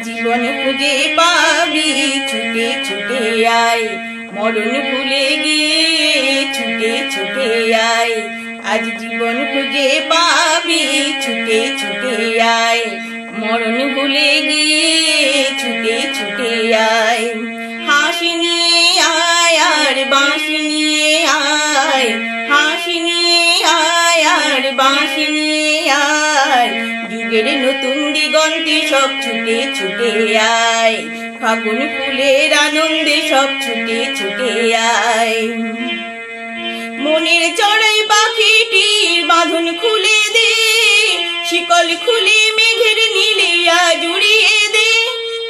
জীবন খুঁজে পাবি ছুটে ছুটে আয়, মরণ ভুলে গিয়ে ছুটে ছুটে আয়। আজ জীবন খুঁজে পাবি ছুটে ছুটে আয়, মরণ ভুলে গিয়ে ছুটে ছুটে আয়। হাসি নিয়ে আয় আর বাঁশি নিয়ে আয়, হাসি নিয়ে আয় আর বাঁশি নিয়ে আয়। যুগের নতুন দিগন্তে সব ছুটে ছুটে আয়, ফাগুন ফুলের আনন্দে সব ছুটে ছুটে আয়। মনের চড়াই পাখিটির বাঁধন খুলে দে, শিকল খুলে মেঘের নীলে আজ উড়িয়ে দে।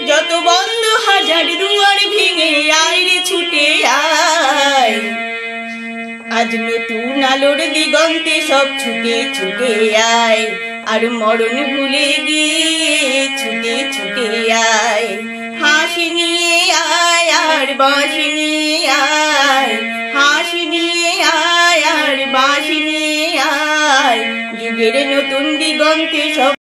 যত বন্ধ হাজার দুয়ার ভেঙে আয় রে ছুটে আয়। আজ নতুন আলোর দিগন্তে সব ছুটে ছুটে আয়, আর মরণ ভুলে গিয়ে ছুটে ছুটে আয়। হাসি নিয়ে আয় আর বাঁশি নিয়ে আয়, হাসি নিয়ে আয় আর বাঁশি নিয়ে আয়। যুগের নতুন দিগন্তে সব